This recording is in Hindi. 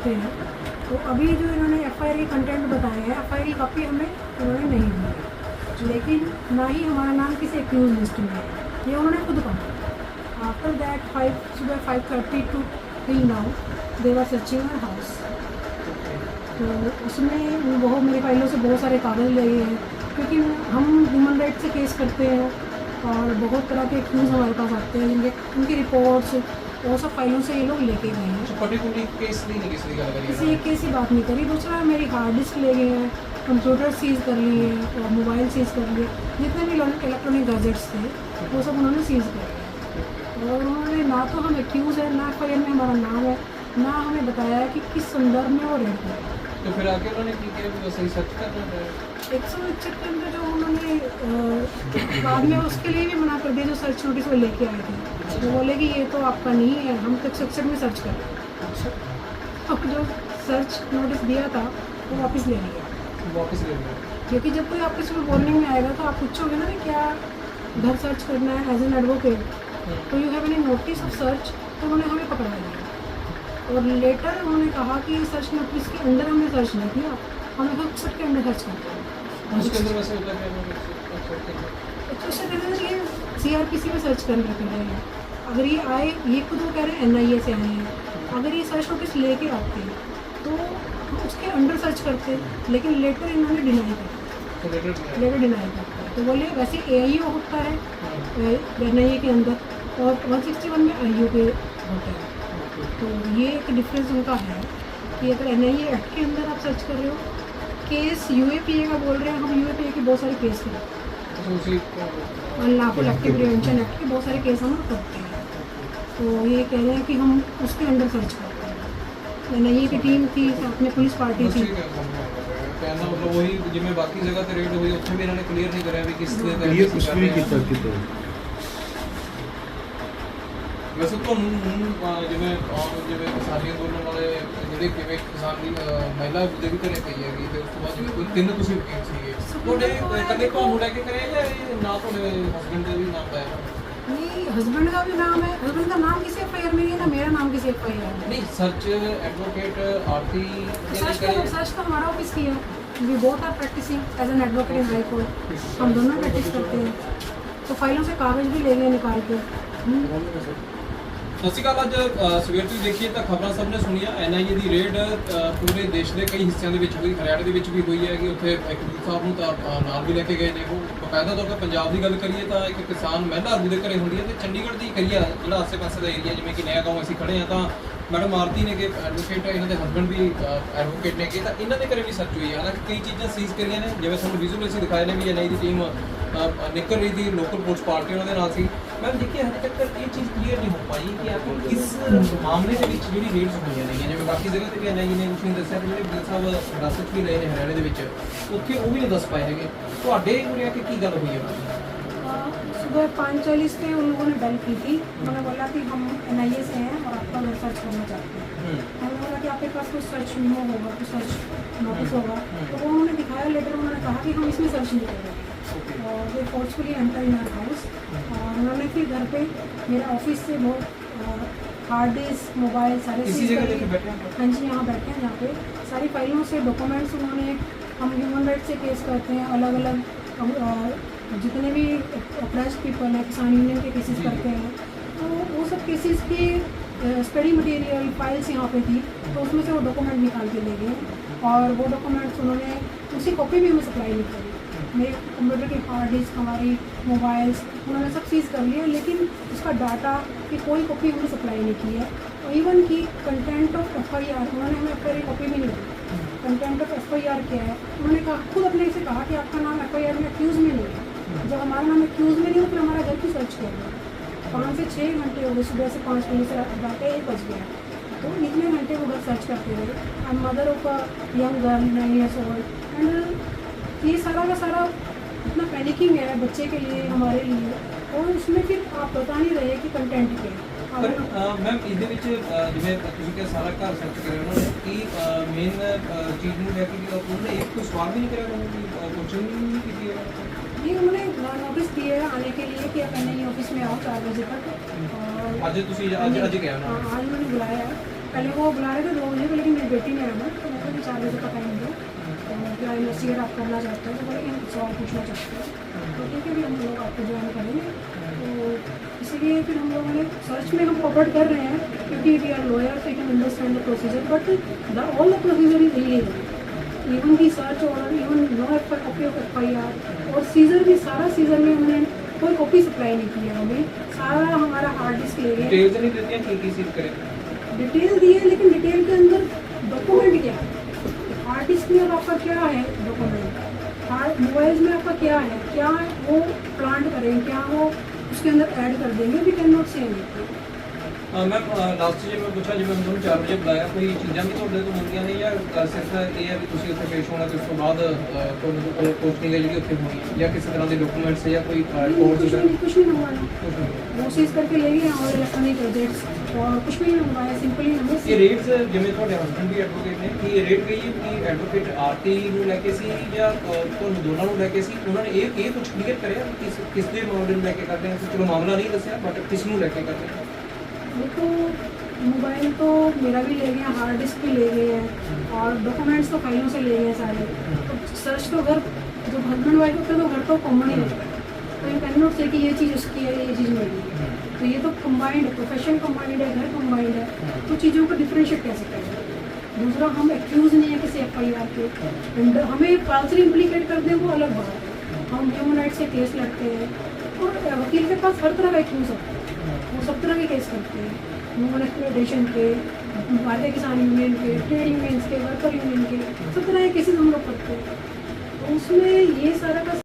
करते हैं। तो अभी जो इन्होंने एफआईआर के कंटेंट बताए हैं, एफआईआर की कॉपी हमें उन्होंने नहीं दी, लेकिन ना ही हमारा नाम किसी एक्यूज लिस्ट में है, ये उन्होंने खुद कहा। आफ्टर दैट सुबह 5:30 to till now they were searching my house. तो उसमें वो मेरी फाइलों से बहुत सारे कागज़ लगे हैं, क्योंकि हम ह्यूमन राइट से केस करते हैं और बहुत तरह के एक्यूज़ हमारे पास आते हैं, जिनके उनकी रिपोर्ट्स वो सब फाइलों से ये लोग लेके गए हैं। पर्टिकुलरली केस नहीं किसी का लगा किसी एक केस की बात नहीं करी। दूसरा मेरी हार्ड डिस्क ले गए हैं, कंप्यूटर सीज कर लिए हैं और मोबाइल सीज कर लिए, जितने भी इलेक्ट्रॉनिक गैजेट्स थे वो सब उन्होंने सीज कर लिए। और उन्होंने ना तो हम एक्यूज़ है, ना एफआईआर में हमारा नाम है, ना हमें बताया है कि किस संदर्भ में वो रेड है। तो फिर आगे उन्होंने की किया कि सही सर्च करना है 161 के अंदर जो उन्होंने बाद में उसके लिए भी मना कर दिया, जो सर्च नोटिस वो लेके आए थे। तो बोले कि ये तो आपका नहीं है, हम तो 161 में सर्च कर रहे हैं। अब जो सर्च नोटिस दिया था वो वापस ले लिया, वापस ले लिया। क्योंकि जब कोई आपके स्कूल वार्निंग में आएगा तो आप पूछोगे ना कि क्या घर सर्च करना है एज एन एडवोकेट, तो you have any notice of search. तो उन्होंने हमें पकड़ा दिया और लेटर उन्होंने कहा कि सर्च नोटिस के अंदर हमने सर्च नहीं किया, हमें हक के अंदर सर्च करते हैं। उसके अंदर वैसे होता है तो उससे कहते हैं ये सीआरपीसी में सर्च करने के लिए है। अगर ये आए, ये खुद वो कह रहे हैं एनआईए से आए हैं, अगर ये सर्च नोटिस लेके आते तो हम उसके अंडर सर्च करते, लेकिन लेटर इन्होंने डिनाई कर, लेटर डिनाई करता है। तो बोले वैसे एआईओ होता है एनआईए के अंदर और 161 में आईओ के होता है। तो ये एक डिफरेंस उनका है कि अगर एनआईए एक्ट के अंदर आप सर्च कर रहे हो, केस यूएपीए का बोल रहे हैं, हम यूएपीए के बहुत सारे केस हैं, अनलॉफुल एक्टिव प्रिवेंशन एक्ट के बहुत सारे केस हम करते हैं। तो ये कह रहे हैं कि हम उसके अंडर सर्च करते हैं। एनआईए की टीम थी, साथ में पुलिस पार्टी थी। कहना मतलब वही जिम्मे बाकी जगह ते रेड हुई उत्थे भी इन्होंने क्लियर नहीं कराया भी किस ये कुछ भी किया वैसे तो ਜਿਵੇਂ ਕਿਸਾਨੀ ਅੰਦੋਲਨ ਵਾਲੇ ਜਿਹੜੇ ਕਿਵੇਂ ਕਿਸਾਨ ਦੀ ਮਹਿਲਾ ਦੇ ਵੀ ਘਰੇ ਪਈ ਹੈਗੀ ਤੇ ਉਸ ਤੋਂ ਬਾਅਦ ਜਿਵੇਂ ਕੋਈ ਤਿੰਨ ਤੁਸੀਂ ਵਕੀਲ ਸੀਗੇ ਤੁਹਾਡੇ ਕਦੇ ਤੁਹਾਨੂੰ ਲੈ ਕੇ ਕਰਿਆ ਜਾਂ ਇਹ ਨਾ ਤੁਹਾਡੇ ਹਸਬੈਂਡ ਦਾ ਵੀ ਨਾਮ ਪਾਇਆ नहीं, हस्बैंड का भी नाम है, हस्बैंड का नाम किसी एफआईआर में नहीं है, ना मेरा नाम किसी एफआईआर में। नहीं सर्च एडवोकेट आरती सर्च तो हमारा ऑफिस की है, we both are practicing as an advocate in high court, हम दोनों प्रैक्टिस करते हैं। तो फाइलों से कागज भी ले गए निकाल के। ਸਤਿ ਸ਼੍ਰੀ ਅਕਾਲ। ਅੱਜ ਸਵੇਰ ਤੋਂ ਦੇਖੀਏ ਤਾਂ ਖਬਰਾਂ ਸਭ ਨੇ ਸੁਣੀਆਂ ਐਨਆਈਏ ਦੀ ਰੇਡ ਪੂਰੇ ਦੇਸ਼ ਦੇ ਕਈ ਹਿੱਸਿਆਂ ਦੇ ਵਿੱਚ ਹੋਈ, ਹਰਿਆਣੇ ਦੇ ਵਿੱਚ ਵੀ ਹੋਈ ਹੈ ਕਿ ਉੱਥੇ ਐਕਟਿਵ ਸਾਹਿਬ ਨੂੰ ਤਾਂ ਨਾਲ ਵੀ ਲੈ ਕੇ ਗਏ ਨੇ। ਉਹ ਬਕਾਇਦਾ ਤੌਰ ਤੇ ਪੰਜਾਬ ਦੀ ਗੱਲ ਕਰੀਏ ਤਾਂ ਇੱਕ ਕਿਸਾਨ ਮਹਿਲਾ ਆਗੂ ਦੇ ਘਰੇ ਹੁੰਦੀ ਹੈ ਤੇ ਚੰਡੀਗੜ੍ਹ ਦੀ ਕਰੀਆ ਜਿਹੜਾ ਆਸੇ ਪਾਸੇ ਦਾ ਏਰੀਆ ਜਿਵੇਂ ਕਿ ਨਇਆ ਗਾਉਂ ਅਸੀਂ ਖੜੇ ਹਾਂ ਤਾਂ ਮੈਡਮ ਆਰਤੀ ਨੇ ਕਿ ਐਡਵੋਕੇਟ ਇਹਨਾਂ ਦੇ ਹਸਬੈਂਡ ਵੀ ਐਡਵੋਕੇਟ ਨੇ ਕਿ ਤਾਂ ਇਹਨਾਂ ਦੇ ਘਰੇ ਵੀ ਸਰਚ ਹੋਈ ਹੈ। ਹਾਲਾਂਕਿ ਕਈ ਚੀਜ਼ਾਂ ਸੀਜ਼ ਕਰੀਆਂ ਨੇ, ਜਿਵੇਂ ਤੁਹਾਨੂੰ ਵਿਜ਼ੂਅਲ ਅਸੀਂ ਦਿਖਾਏ ਨੇ ਵੀ ਐਨਆਈ ਦੀ ਟੀਮ ਨਿਕਲ ਰਹੀ थी, लोकल पुलिस पार्टी उन्होंने नाल सी। मैम देखिए हजे तक ये चीज़ क्लीयर नहीं हो पाई कि आखिर किस मामले के विच जिहड़ी रेड्स होईयां ने, जिवें बाकी जगह ते भी एनआईए ने तुसीं दस्सिया कि जिहड़े बिल साहब हिरासत भी लए ने हरियाणे दे विच, उत्थे वो भी नहीं दस पाए हैगे। तुहाडे कोल आके की गल हुई है? सुबह 5:40 पे उन लोगों ने बेल की थी, उन्होंने बोला कि हम एनआईए से हैं और आपका घर सर्च करना चाहते हैं। हमने बोला कि आपके पास कोई सर्च मेमो होगा, कोई सर्च नोटिस होगा, तो वो उन्होंने दिखाया लेटर। उन्होंने कहा कि हम इसमें सर्च नहीं करेंगे और they forcefully enter in our house. और उन्होंने फिर घर पे मेरे ऑफिस से बहुत हार्ड डिस्क, मोबाइल सारे इसी जगह लेके बैठे हैं? हाँ जी, यहाँ बैठे हैं। यहाँ पे सारी फाइलों से डॉक्यूमेंट्स उन्होंने, हम ह्यूमन राइट से केस करते हैं, अलग अलग जितने भी अप्रेस्ड पीपल हैं, किसान यूनियन के केसेस करते हैं, तो वो सब केसेस की स्टडी मटेरियल फाइल्स यहाँ पे थी, तो उसमें से वो डॉक्यूमेंट निकाल के ले गए और वो डॉक्यूमेंट्स उन्होंने उसकी कॉपी भी हमें सप्लाई नहीं करी। मेरे कंप्यूटर की हार्ड डिस्क, हमारी मोबाइल्स उन्होंने सब सीज कर लिया, लेकिन उसका डाटा की कोई कॉपी हमने सप्लाई नहीं की है। और इवन की कंटेंट ऑफ एफआईआर उन्होंने हमें एफआईआर की कॉपी भी नहीं दी। कंटेंट ऑफ एफआईआर क्या है उन्होंने कहा, खुद अपने से कहा कि आपका नाम एफआईआर में एक्यूज़ में नहीं है। जब हमारा नाम एक्यूज़ में नहीं हो फिर हमारा घर की सर्च कर रहे हैं। 5 से 6 घंटे हो गए, सुबह से 5 बजे से रात के 1 बज गया, तो इतने घंटे वो घर सर्च करते रहे। I am mother of a young girl 9 years old and ये सारा का सारा इतना पैनिकिंग है बच्चे के लिए, हमारे लिए, और उसमें फिर आप बता नहीं रहे कि कंटेंट क्या है। पर मैम ਇਹਦੇ ਵਿੱਚ ਜਿਵੇਂ ਤੁਸੀਂ ਕਿ ਸਾਰਾ ਘਰ ਸਰਚ ਕਰਿਆ ਉਹਨਾਂ ਨੇ ਕਿ ਮੇਨ ਚੀਜ਼ ਨੂੰ ਲੈ ਕੇ ਕਿ ਉਹਨੇ ਇੱਕ ਕੋਈ ਸਵਾਲ भी नहीं करा ਉਹਨਾਂ की क्वेश्चन नहीं ਕੀਤੀ है? नहीं, उन्होंने नोटिस दिया है आने के लिए कि आप एनआईए ऑफिस में आओ 4 बजे तक। और ਅੱਜ ਤੁਸੀਂ ਅੱਜ ਗਿਆ ਨਾ? आज उन्होंने बुलाया है पहले वो बुला रहे थे 2 बजे को, लेकिन मेरी बेटी ने आना तो मैं बोली 4 बजे का टाइम दो, तो क्या इन्वेस्टिगेट आप करना चाहते हो, तो बोले इन सवाल पूछना चाहते हो, तो ठीक है भी हम लोग आपको ज्वाइन करेंगे। तो इसीलिए फिर हम लोगों ने सर्च में हम फॉरवर्ड कर रहे हैं, क्योंकि वी आर लॉयर तो you can understand the procedure, but all the procedure is illegal, even the search और even no copy of FIR और सीजर भी, सारा सीजर में उन्होंने कोई कॉपी सप्लाई नहीं किया हमें, सारा हमारा हार्ड डिस्क ले गए, डिटेल्स नहीं देते हैं कि सीज करें। डिटेल दी है, लेकिन डिटेल के अंदर डॉक्यूमेंट क्या है, हार्ड डिस्क में अब आपका क्या है डॉक्यूमेंट, हार्ड मोबाइल्स में आपका क्या है, क्या वो प्लांट करें, क्या वो उसके अंदर ऐड कर देंगे, we can not say anything. Ma'am last ਜੇ ਮੈਂ ਪੁੱਛਾਂ ਜਿਵੇਂ ਤੁਹਾਨੂੰ 4 ਵਜੇ ਬੁਲਾਇਆ, ਕੋਈ ਚੀਜ਼ਾਂ ਵੀ ਤੁਹਾਡੇ ਤੋਂ ਮੰਗੀਆਂ ਨੇ ਜਾਂ ਸਿਰਫ ਇਹ ਹੈ ਵੀ ਤੁਸੀਂ ਉੱਥੇ ਪੇਸ਼ ਹੋਣਾ ਤੇ ਉਸ ਤੋਂ ਬਾਅਦ ਤੁਹਾਨੂੰ ਕੋਈ ਪੋਸਟਿੰਗ ਹੈ ਜਿਹੜੀ ਉੱਥੇ ਹੋਣੀ ਹੈ, ਜਾਂ ਕਿਸੇ ਤਰ੍ਹਾਂ ਦੇ ਡਾਕੂਮੈਂਟਸ ਜਾਂ ਕੋਈ ਰਿਪੋਰਟ कुछ नहीं मंगवाना, ਕੁਝ ਨਹੀਂ। वो चीज़ करके ले गए और इलेक्ट्रॉनिक गैजेट्स और कुछ भी नहीं मंगवाया, सिंपली हमें ਇਹ ਰੇਟਸ ਜਿਵੇਂ ਤੁਹਾਡੇ ਹਸਬੰਡ ਵੀ ਐਡਵੋਕੇਟ ਨੇ, ਕੀ ਇਹ ਰੇਟ ਗਈ ਕਿ ਐਡਵੋਕੇਟ ਆਰਤੀ ਨੂੰ ਲੈ ਕੇ ਸੀ ਜਾਂ ਤੁਹਾਨੂੰ ਦੋਨਾਂ ਨੂੰ ਲੈ ਕੇ ਸੀ, ਉਹਨਾਂ ਨੇ ਇਹ ਕੁਝ ਕਲੀਅਰ ਕਰਿਆ ਕਿਸ ਦੇ ਮਾਮਲੇ ਨੂੰ ਲੈ ਕੇ ਕਰਦੇ ਆ, ਚਲੋ ਮਾਮਲਾ ਨਹੀਂ ਦੱਸਿਆ ਬਟ ਕਿਸ ਨੂੰ ਲੈ ਕੇ ਕਰਦੇ ਆ। देखो मोबाइल तो मेरा भी ले गए, हार्ड डिस्क भी ले गए हैं और डॉक्यूमेंट्स तो फाइलों से ले गए हैं सारे, तो सर्च तो घर जो हस्बैंड वाइफ होते हैं तो घर तो कॉमन ही होता है, तो यू कैन नॉट से कि ये चीज़ उसकी है ये चीज़ मेरी है, तो ये तो कंबाइंड है, प्रोफेशन कंबाइंड है, घर कंबाइंड है, तो चीज़ों को डिफ्रेंशिएट कैसे करें। दूसरा हम एक्यूज़ नहीं है किसी FIR के, हमें फाल्सली इम्प्लीकेट कर दें वो अलग बात है, हम ह्यूमन राइट से केस लड़ते हैं और वकील के पास हर तरह का एक्यूज़ होता है, वो सब तरह के केस करते हैं, ह्यूमन एक्सप्लॉयटेशन के, भारतीय किसान यूनियन के, ट्रेड यूनियंस के, वर्कर यूनियन के, सब तरह के केसेस हम लोग करते हैं, तो उसमें ये सारा का